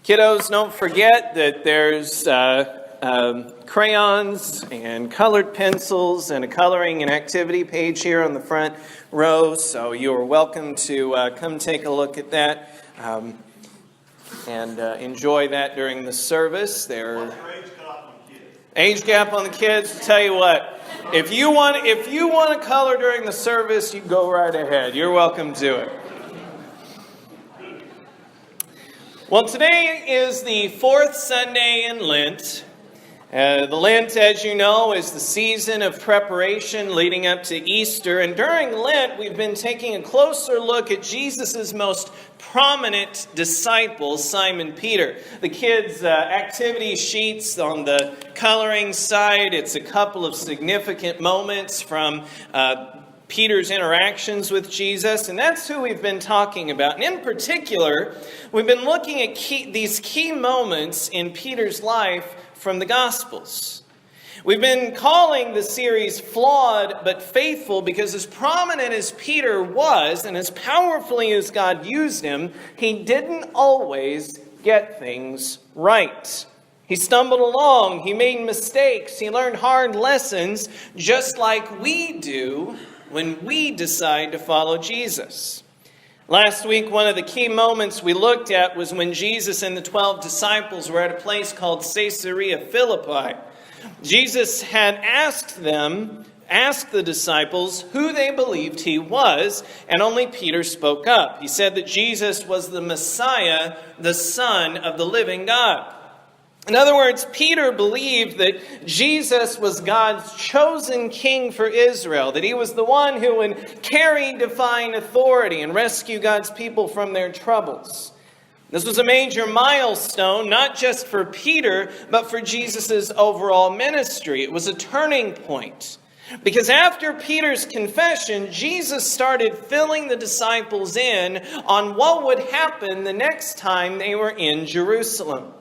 Kiddos, don't forget that there's crayons and colored pencils and a coloring and activity page here on the front row, so you're welcome to come take a look at that and enjoy that during the service. What's your age gap on the kids? Age gap on the kids? I'll tell you what, if you want to color during the service, you go right ahead. You're welcome to it. Well, today is the fourth Sunday in Lent. The Lent, as you know, is the season of preparation leading up to Easter. And during Lent, we've been taking a closer look at Jesus' most prominent disciple, Simon Peter. The kids' activity sheets on the coloring side, it's a couple of significant moments from Peter's interactions with Jesus, and that's who we've been talking about. And in particular, we've been looking at these key moments in Peter's life from the Gospels. We've been calling the series Flawed But Faithful because as prominent as Peter was, and as powerfully as God used him, he didn't always get things right. He stumbled along, he made mistakes, he learned hard lessons, just like we do when we decide to follow Jesus. Last week, one of the key moments we looked at was when Jesus and the 12 disciples were at a place called Caesarea Philippi. Jesus had asked the disciples who they believed he was, and only Peter spoke up. He said that Jesus was the Messiah, the Son of the living God. In other words, Peter believed that Jesus was God's chosen king for Israel, that he was the one who would carry divine authority and rescue God's people from their troubles. This was a major milestone, not just for Peter, but for Jesus' overall ministry. It was a turning point. Because after Peter's confession, Jesus started filling the disciples in on what would happen the next time they were in Jerusalem.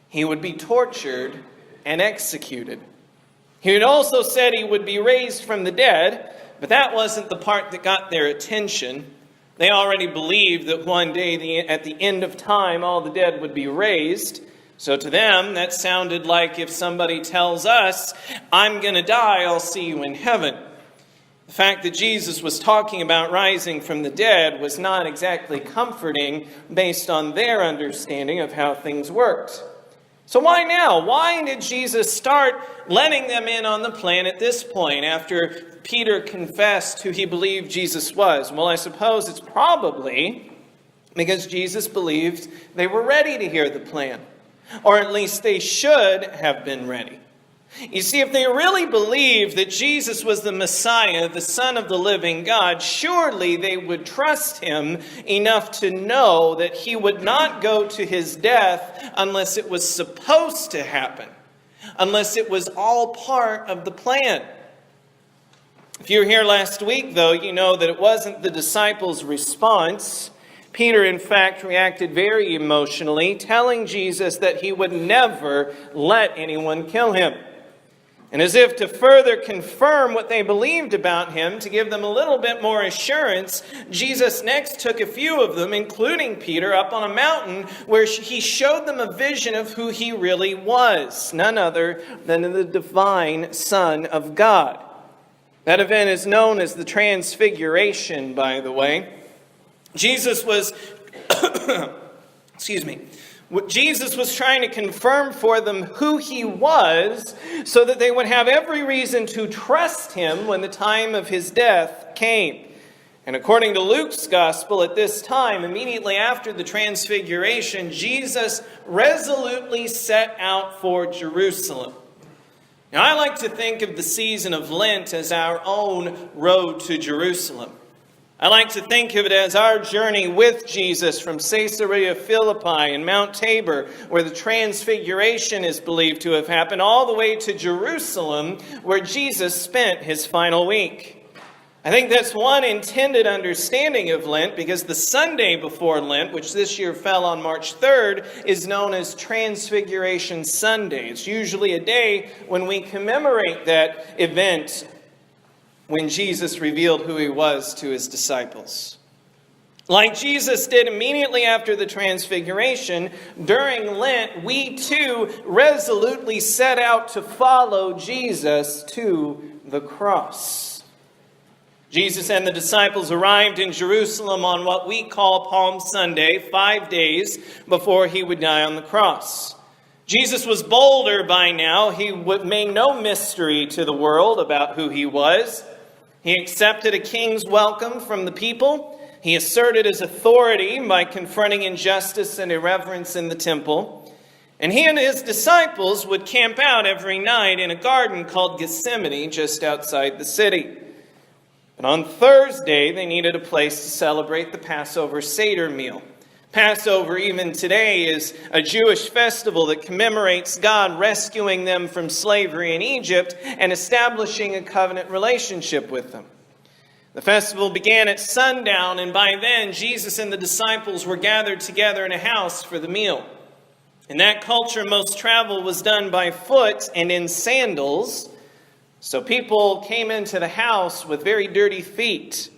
He would be tortured and executed. He had also said he would be raised from the dead, but that wasn't the part that got their attention. They already believed that one day at the end of time, all the dead would be raised. So to them, that sounded like if somebody tells us, I'm going to die, I'll see you in heaven. The fact that Jesus was talking about rising from the dead was not exactly comforting based on their understanding of how things worked. So why now? Why did Jesus start letting them in on the plan at this point after Peter confessed who he believed Jesus was? Well, I suppose it's probably because Jesus believed they were ready to hear the plan. Or at least they should have been ready. You see, if they really believed that Jesus was the Messiah, the Son of the living God, surely they would trust him enough to know that he would not go to his death unless it was supposed to happen, unless it was all part of the plan. If you were here last week, though, you know that it wasn't the disciples' response. Peter, in fact, reacted very emotionally, telling Jesus that he would never let anyone kill him. And as if to further confirm what they believed about him, to give them a little bit more assurance, Jesus next took a few of them, including Peter, up on a mountain where he showed them a vision of who he really was, none other than the divine Son of God. That event is known as the Transfiguration, by the way. Jesus was Jesus was trying to confirm for them who he was so that they would have every reason to trust him when the time of his death came. And according to Luke's gospel, at this time, immediately after the Transfiguration, Jesus resolutely set out for Jerusalem. Now, I like to think of the season of Lent as our own road to Jerusalem. I like to think of it as our journey with Jesus from Caesarea Philippi and Mount Tabor, where the Transfiguration is believed to have happened, all the way to Jerusalem, where Jesus spent his final week. I think that's one intended understanding of Lent, because the Sunday before Lent, which this year fell on March 3rd, is known as Transfiguration Sunday. It's usually a day when we commemorate that event when Jesus revealed who he was to his disciples. Like Jesus did immediately after the Transfiguration, during Lent, we too resolutely set out to follow Jesus to the cross. Jesus and the disciples arrived in Jerusalem on what we call Palm Sunday, 5 days before he would die on the cross. Jesus was bolder by now. He made no mystery to the world about who he was. He accepted a king's welcome from the people. He asserted his authority by confronting injustice and irreverence in the temple. And he and his disciples would camp out every night in a garden called Gethsemane just outside the city. But on Thursday, they needed a place to celebrate the Passover Seder meal. Passover, even today, is a Jewish festival that commemorates God rescuing them from slavery in Egypt and establishing a covenant relationship with them. The festival began at sundown, and by then, Jesus and the disciples were gathered together in a house for the meal. In that culture, most travel was done by foot and in sandals, so people came into the house with very dirty feet.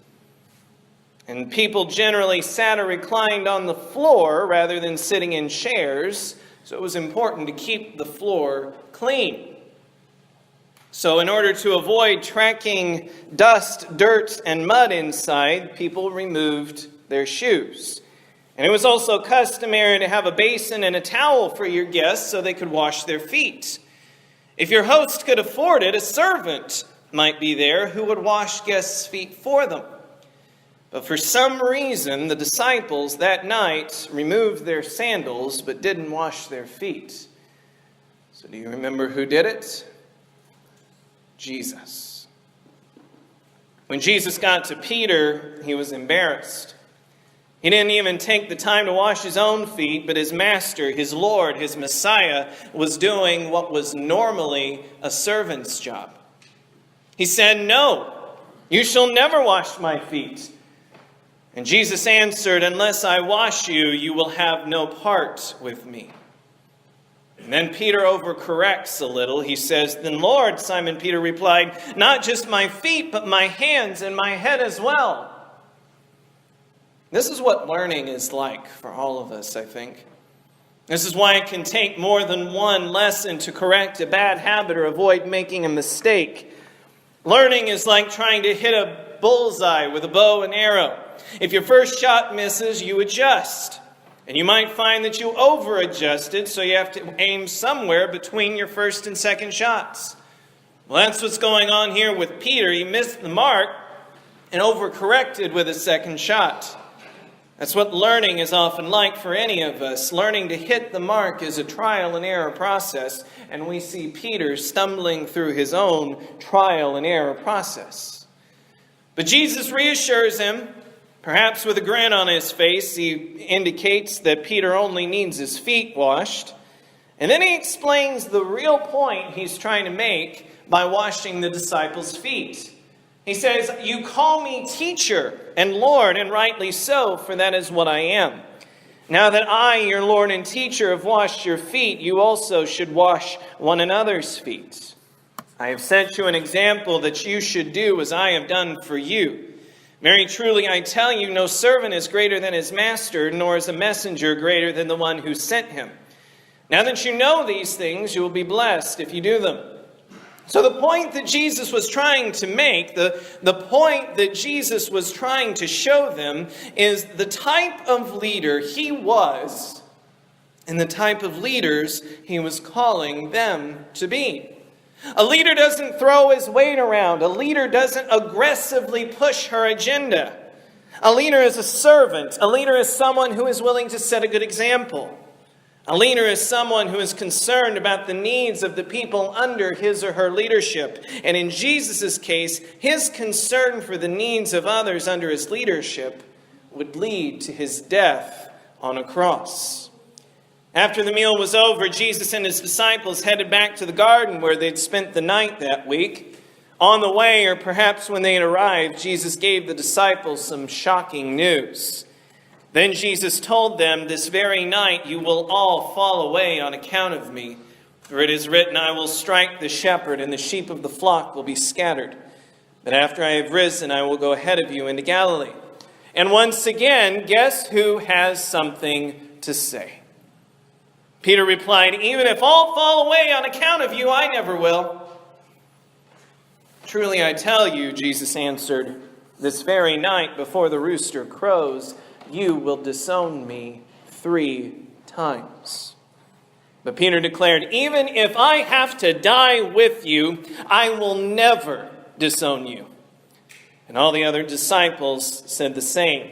And people generally sat or reclined on the floor rather than sitting in chairs, so it was important to keep the floor clean. So in order to avoid tracking dust, dirt, and mud inside, people removed their shoes. And it was also customary to have a basin and a towel for your guests so they could wash their feet. If your host could afford it, a servant might be there who would wash guests' feet for them. But for some reason, the disciples that night removed their sandals but didn't wash their feet. So do you remember who did it? Jesus. When Jesus got to Peter, he was embarrassed. He didn't even take the time to wash his own feet, but his master, his Lord, his Messiah, was doing what was normally a servant's job. He said, "No, you shall never wash my feet." And Jesus answered, "Unless I wash you, you will have no part with me." And then Peter overcorrects a little. He says, "Then Lord," Simon Peter replied, "not just my feet, but my hands and my head as well." This is what learning is like for all of us, I think. This is why it can take more than one lesson to correct a bad habit or avoid making a mistake. Learning is like trying to hit a bullseye with a bow and arrow. If your first shot misses, you adjust. And you might find that you over-adjusted, so you have to aim somewhere between your first and second shots. Well, that's what's going on here with Peter. He missed the mark and overcorrected with his second shot. That's what learning is often like for any of us. Learning to hit the mark is a trial and error process, and we see Peter stumbling through his own trial and error process. But Jesus reassures him. Perhaps with a grin on his face, he indicates that Peter only needs his feet washed. And then he explains the real point he's trying to make by washing the disciples' feet. He says, "You call me teacher and Lord, and rightly so, for that is what I am. Now that I, your Lord and teacher, have washed your feet, you also should wash one another's feet. I have set you an example that you should do as I have done for you. Very truly, I tell you, no servant is greater than his master, nor is a messenger greater than the one who sent him. Now that you know these things, you will be blessed if you do them." So the point that Jesus was trying to make, the point that Jesus was trying to show them is the type of leader he was and the type of leaders he was calling them to be. A leader doesn't throw his weight around. A leader doesn't aggressively push her agenda. A leader is a servant. A leader is someone who is willing to set a good example. A leader is someone who is concerned about the needs of the people under his or her leadership. And in Jesus' case, his concern for the needs of others under his leadership would lead to his death on a cross. After the meal was over, Jesus and his disciples headed back to the garden where they'd spent the night that week. On the way, or perhaps when they had arrived, Jesus gave the disciples some shocking news. Then Jesus told them, "This very night you will all fall away on account of me. For it is written, I will strike the shepherd, and the sheep of the flock will be scattered. But after I have risen, I will go ahead of you into Galilee." And once again, guess who has something to say? Peter replied, "Even if all fall away on account of you, I never will." "Truly I tell you," Jesus answered, "this very night before the rooster crows, you will disown me 3 times." But Peter declared, "Even if I have to die with you, I will never disown you." And all the other disciples said the same.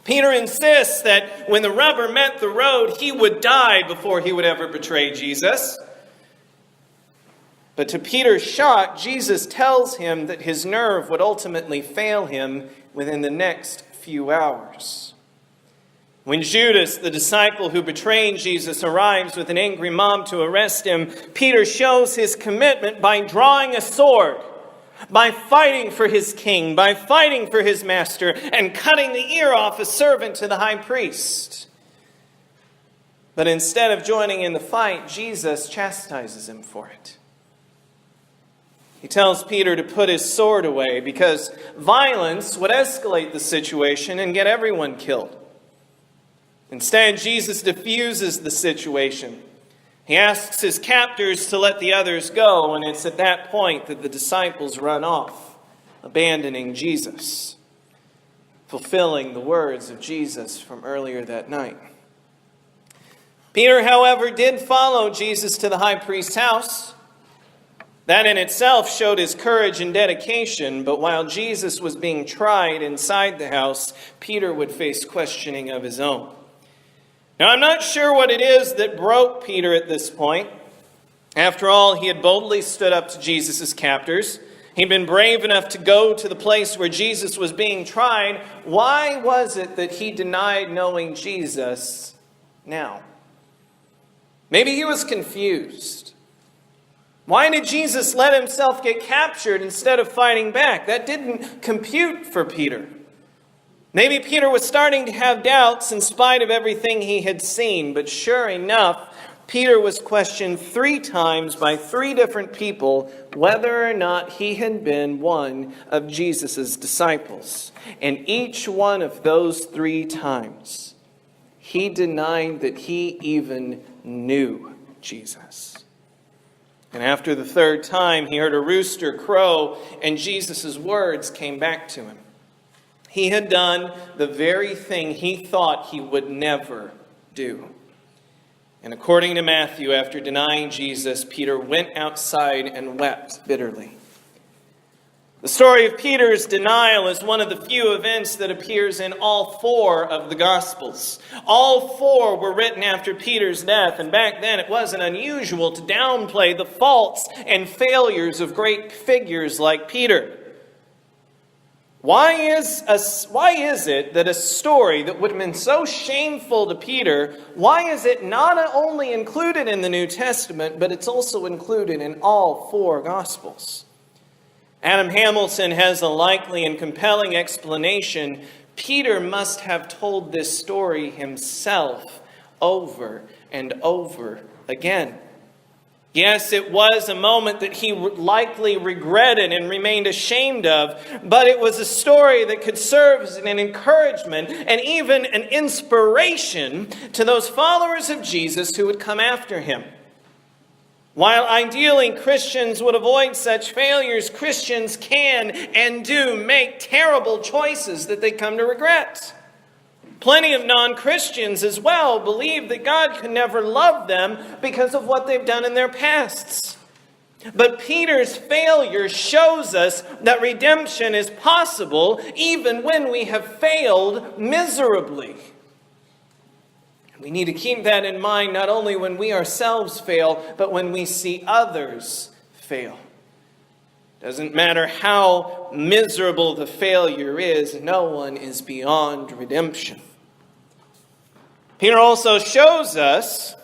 Peter insists that when the rubber met the road, he would die before he would ever betray Jesus. But to Peter's shock, Jesus tells him that his nerve would ultimately fail him within the next few hours. When Judas, the disciple who betrayed Jesus, arrives with an angry mob to arrest him, Peter shows his commitment by drawing a sword, by fighting for his king, by fighting for his master, and cutting the ear off a servant to the high priest. But instead of joining in the fight, Jesus chastises him for it. He tells Peter to put his sword away because violence would escalate the situation and get everyone killed. Instead, Jesus diffuses the situation. He asks his captors to let the others go, and it's at that point that the disciples run off, abandoning Jesus, fulfilling the words of Jesus from earlier that night. Peter, however, did follow Jesus to the high priest's house. That in itself showed his courage and dedication, but while Jesus was being tried inside the house, Peter would face questioning of his own. Now, I'm not sure what it is that broke Peter at this point. After all, he had boldly stood up to Jesus' captors. He'd been brave enough to go to the place where Jesus was being tried. Why was it that he denied knowing Jesus now? Maybe he was confused. Why did Jesus let himself get captured instead of fighting back? That didn't compute for Peter. Maybe Peter was starting to have doubts in spite of everything he had seen. But sure enough, Peter was questioned 3 times by 3 different people whether or not he had been one of Jesus' disciples. And each one of those 3 times, he denied that he even knew Jesus. And after the 3rd time, he heard a rooster crow, and Jesus' words came back to him. He had done the very thing he thought he would never do. And according to Matthew, after denying Jesus, Peter went outside and wept bitterly. The story of Peter's denial is one of the few events that appears in all 4 of the Gospels. All 4 were written after Peter's death, and back then it wasn't unusual to downplay the faults and failures of great figures like Peter. Why is it that a story that would have been so shameful to Peter, why is it not only included in the New Testament, but it's also included in all 4 Gospels? Adam Hamilton has a likely and compelling explanation. Peter must have told this story himself over and over again. Yes, it was a moment that he likely regretted and remained ashamed of, but it was a story that could serve as an encouragement and even an inspiration to those followers of Jesus who would come after him. While ideally Christians would avoid such failures, Christians can and do make terrible choices that they come to regret. Plenty of non-Christians as well believe that God could never love them because of what they've done in their pasts. But Peter's failure shows us that redemption is possible even when we have failed miserably. We need to keep that in mind not only when we ourselves fail, but when we see others fail. Doesn't matter how miserable the failure is, no one is beyond redemption. Peter also shows us,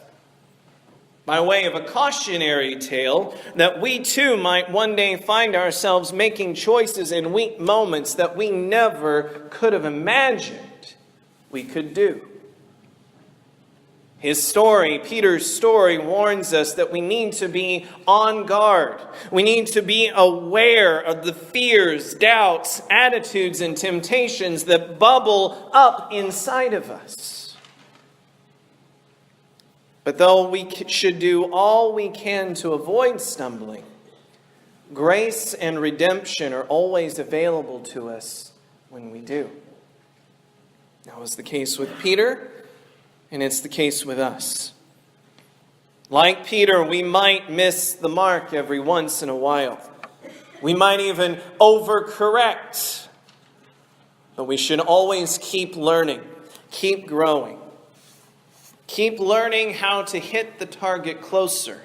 by way of a cautionary tale, that we too might one day find ourselves making choices in weak moments that we never could have imagined we could do. His story, Peter's story, warns us that we need to be on guard. We need to be aware of the fears, doubts, attitudes, and temptations that bubble up inside of us. But though we should do all we can to avoid stumbling, grace and redemption are always available to us when we do. That was the case with Peter, and it's the case with us. Like Peter, we might miss the mark every once in a while. We might even overcorrect. But we should always keep learning, keep growing. Keep learning how to hit the target closer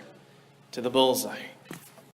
to the bullseye.